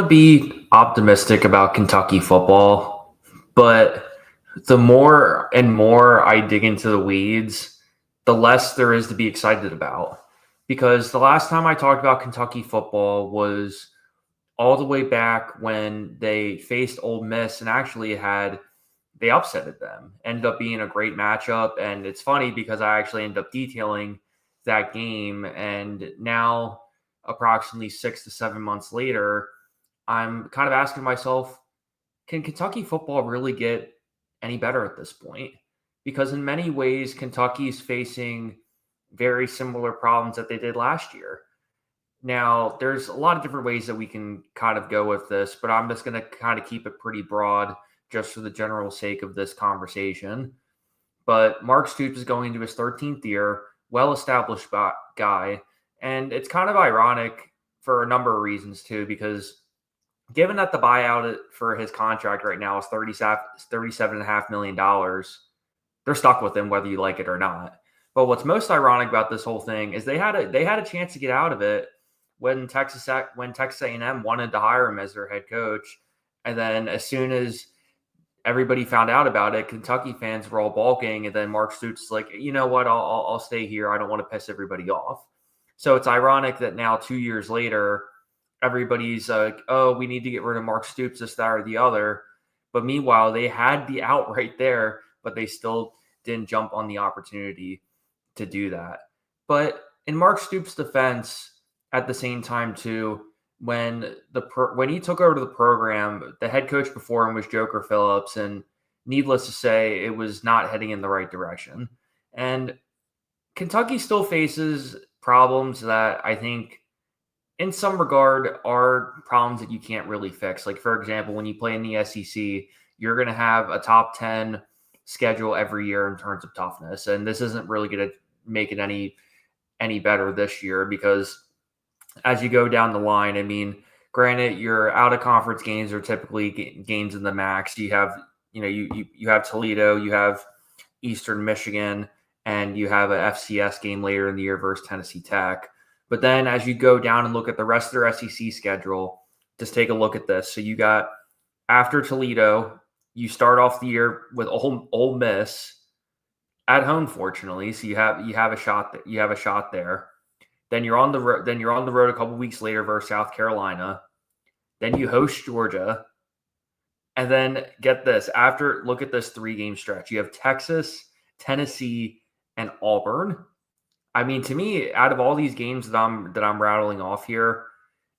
Be optimistic about Kentucky football, but the more and more I dig into the weeds, the less there is to be excited about. Because the last time I talked about Kentucky football was all the way back when they faced Ole Miss and actually they upsetted them. Ended up being a great matchup. And it's funny because I actually ended up detailing that game. And now, approximately 6 to 7 months later, I'm kind of asking myself, can Kentucky football really get any better at this point? Because in many ways, Kentucky's facing very similar problems that they did last year. Now, there's a lot of different ways that we can kind of go with this, but I'm just going to kind of keep it pretty broad just for the general sake of this conversation. But Mark Stoops is going into his 13th year, well-established guy, and it's kind of ironic for a number of reasons too, because given that the buyout for his contract right now is $37.5 million, they're stuck with him whether you like it or not. But what's most ironic about this whole thing is they had a chance to get out of it when Texas A&M wanted to hire him as their head coach, and then as soon as everybody found out about it, Kentucky fans were all balking, and then Mark Stoops is like, you know what, I'll stay here. I don't want to piss everybody off. So it's ironic that now 2 years later, everybody's like, oh, we need to get rid of Mark Stoops, this, that, or the other. But meanwhile, they had the out right there, but they still didn't jump on the opportunity to do that. But in Mark Stoops' defense, at the same time too, when he took over the program, the head coach before him was Joker Phillips, and needless to say, it was not heading in the right direction. And Kentucky still faces problems that I think in some regard are problems that you can't really fix. Like, for example, when you play in the SEC, you're going to have a top 10 schedule every year in terms of toughness. And this isn't really going to make it any better this year, because as you go down the line, I mean, granted, your out of conference games are typically games in the max. You have, you have Toledo, you have Eastern Michigan, and you have a FCS game later in the year versus Tennessee Tech. But then as you go down and look at the rest of their SEC schedule, just take a look at this. So you got, after Toledo, you start off the year with Ole Miss at home, fortunately. So you have a shot there. Then you're on the road a couple weeks later versus South Carolina. Then you host Georgia. And then get this, look at this 3-game stretch. You have Texas, Tennessee, and Auburn. I mean, to me, out of all these games that I'm rattling off here,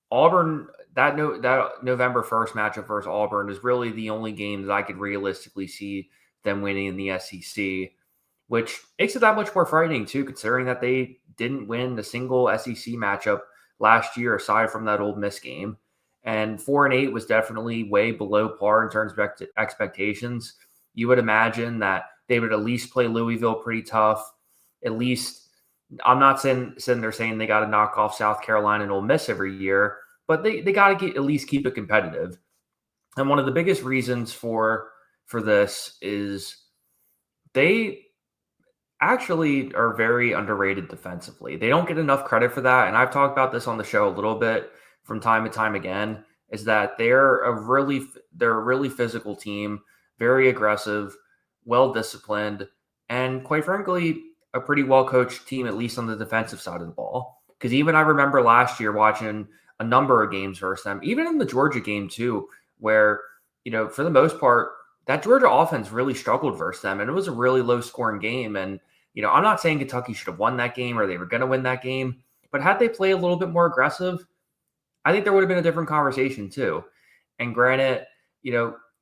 Auburn, that November 1st matchup versus Auburn is really the only game that I could realistically see them winning in the SEC, which makes it that much more frightening too, considering that they didn't win a single SEC matchup last year aside from that Ole Miss game. And 4-8 was definitely way below par in terms of expectations. You would imagine that they would at least play Louisville pretty tough. At least, I'm not saying they're saying they got to knock off South Carolina and Ole Miss every year, but they got to at least keep it competitive. And one of the biggest reasons for this is they actually are very underrated defensively. They don't get enough credit for that. And I've talked about this on the show a little bit from time to time again, is that they're a really physical team, very aggressive, well-disciplined, and quite frankly, a pretty well-coached team, at least on the defensive side of the ball. Because even I remember last year watching a number of games versus them, even in the Georgia game too, where, for the most part, that Georgia offense really struggled versus them, and it was a really low-scoring game. And, I'm not saying Kentucky should have won that game or they were going to win that game, but had they played a little bit more aggressive, I think there would have been a different conversation too. And granted,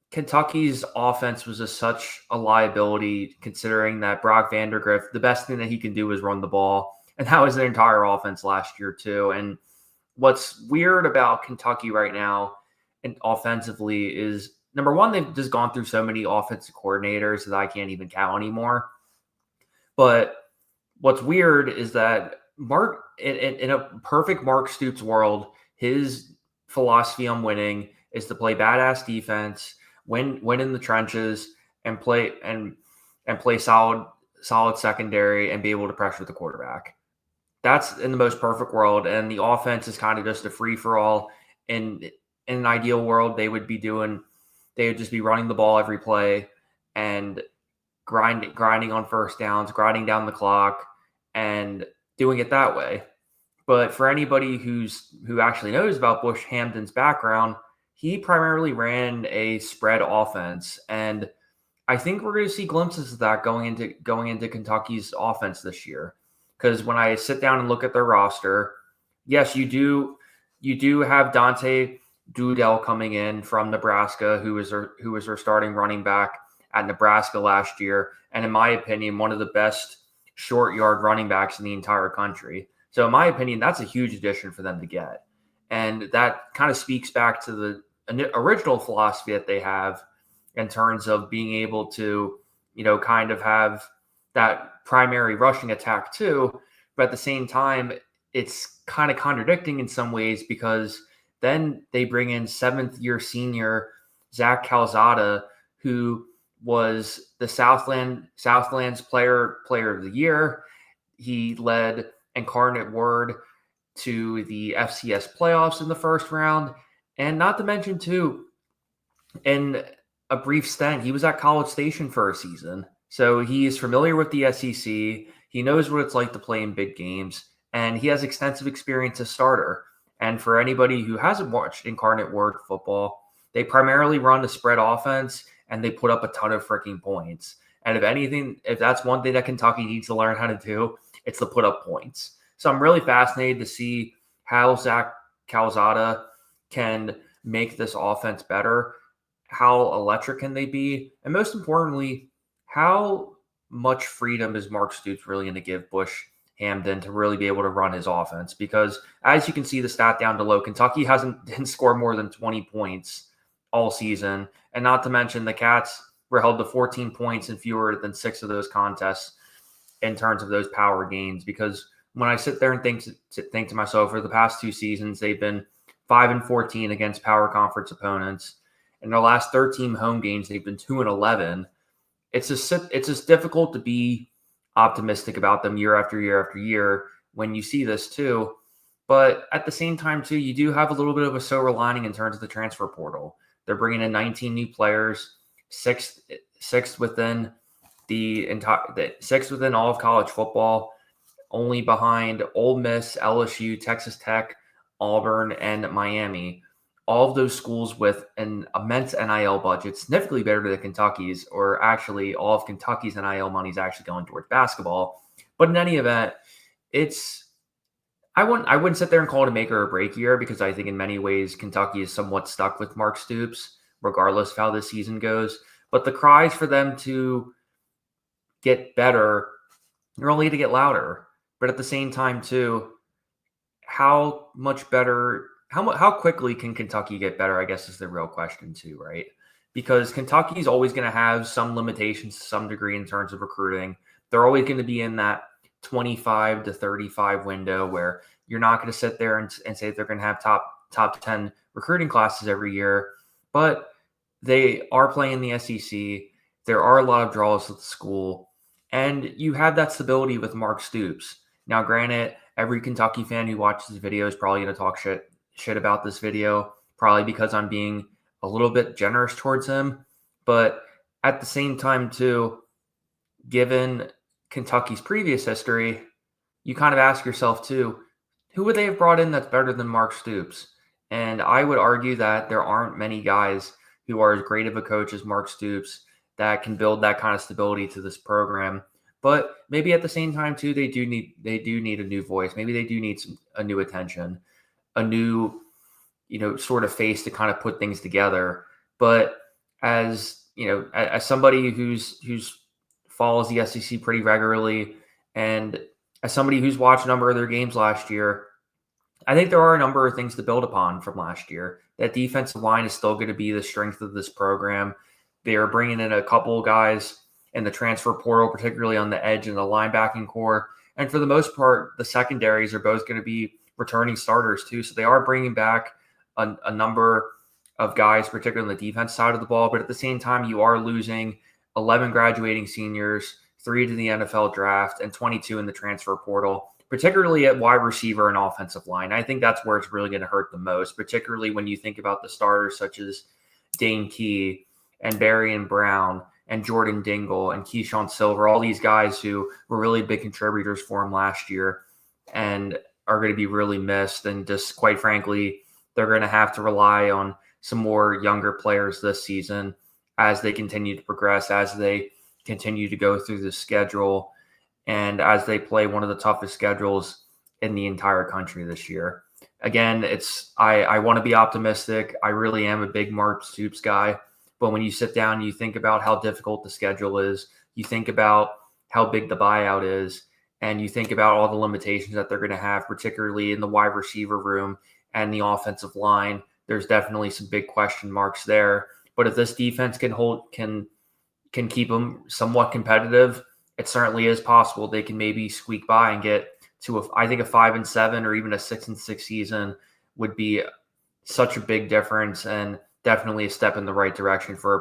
Kentucky's offense was just such a liability, considering that Brock Vandergrift, the best thing that he can do is run the ball. And that was their entire offense last year too. And what's weird about Kentucky right now and offensively is, number one, they've just gone through so many offensive coordinators that I can't even count anymore. But what's weird is that Mark, in a perfect Mark Stoops world, his philosophy on winning is to play badass defense, win in the trenches, and play solid secondary and be able to pressure the quarterback. That's in the most perfect world, and the offense is kind of just a free for all in in an ideal world, they would just be running the ball every play and grinding on first downs, grinding down the clock, and doing it that way. But for anybody who actually knows about Bush Hamden's background, he primarily ran a spread offense, and I think we're going to see glimpses of that going into Kentucky's offense this year. Because when I sit down and look at their roster, yes, you do have Dante Dowdell coming in from Nebraska, who was their starting running back at Nebraska last year, and in my opinion, one of the best short yard running backs in the entire country. So in my opinion, that's a huge addition for them to get. And that kind of speaks back to the original philosophy that they have in terms of being able to, kind of have that primary rushing attack too. But at the same time, it's kind of contradicting in some ways, because then they bring in 7th-year senior Zach Calzada, who was the Southland's player of the year. He led Incarnate Word to the FCS playoffs in the first round. And not to mention, too, in a brief stint, he was at College Station for a season. So he is familiar with the SEC. He knows what it's like to play in big games. And he has extensive experience as starter. And for anybody who hasn't watched Incarnate Word football, they primarily run the spread offense, and they put up a ton of freaking points. And if that's one thing that Kentucky needs to learn how to do, it's to put up points. So I'm really fascinated to see how Zach Calzada can make this offense better. How electric can they be? And most importantly, how much freedom is Mark Stoops really going to give Bush Hamden to really be able to run his offense? Because as you can see the stat down below, Kentucky didn't score more than 20 points all season. And not to mention the Cats were held to 14 points in fewer than 6 of those contests in terms of those power games. Because when I sit there and think to myself, for the past 2 seasons, they've been 5-14 against power conference opponents. In their last 13 home games, they've been 2-11. It's just difficult to be optimistic about them year after year after year when you see this too. But at the same time too, you do have a little bit of a silver lining in terms of the transfer portal. They're bringing in 19 new players, sixth within sixth within all of college football, only behind Ole Miss, LSU, Texas Tech, Auburn, and Miami. All of those schools with an immense NIL budget, significantly better than Kentucky's, or actually all of Kentucky's NIL money is actually going towards basketball. But in any event, I wouldn't sit there and call it a make or a break year, because I think in many ways Kentucky is somewhat stuck with Mark Stoops, regardless of how this season goes. But the cries for them to get better are only to get louder. But at the same time too, how quickly can Kentucky get better, I guess, is the real question too, right? Because Kentucky's always going to have some limitations to some degree in terms of recruiting. They're always going to be in that 25 to 35 window where you're not going to sit there and say they're going to have top 10 recruiting classes every year. But they are playing the SEC. There are a lot of draws at the school. And you have that stability with Mark Stoops. Now, granted, every Kentucky fan who watches this video is probably going to talk shit about this video, probably because I'm being a little bit generous towards him. But at the same time, too, given Kentucky's previous history, you kind of ask yourself, too, who would they have brought in that's better than Mark Stoops? And I would argue that there aren't many guys who are as great of a coach as Mark Stoops that can build that kind of stability to this program. But maybe at the same time, too, they do need a new voice. Maybe they do need a new attention, a new, sort of face to kind of put things together. But as somebody who's follows the SEC pretty regularly, and as somebody who's watched a number of their games last year, I think there are a number of things to build upon from last year. That defensive line is still going to be the strength of this program. They are bringing in a couple of guys in the transfer portal, particularly on the edge and the linebacking core. And for the most part, the secondaries are both going to be returning starters too. So they are bringing back a number of guys, particularly on the defense side of the ball. But at the same time, you are losing 11 graduating seniors, 3 to the NFL draft, and 22 in the transfer portal. particularly at wide receiver and offensive line. I think that's where it's really going to hurt the most, particularly when you think about the starters such as Dane Key and Barry and Brown and Jordan Dingle and Keyshawn Silver, all these guys who were really big contributors for him last year and are going to be really missed. And just quite frankly, they're going to have to rely on some more younger players this season as they continue to progress, as they continue to go through the schedule, and as they play one of the toughest schedules in the entire country this year. Again, I want to be optimistic. I really am a big Mark Stoops guy. But when you sit down and you think about how difficult the schedule is, you think about how big the buyout is, and you think about all the limitations that they're going to have, particularly in the wide receiver room and the offensive line, there's definitely some big question marks there. But if this defense can keep them somewhat competitive, it certainly is possible they can maybe squeak by and get to I think a 5-7 or even a 6-6 season would be such a big difference and definitely a step in the right direction for a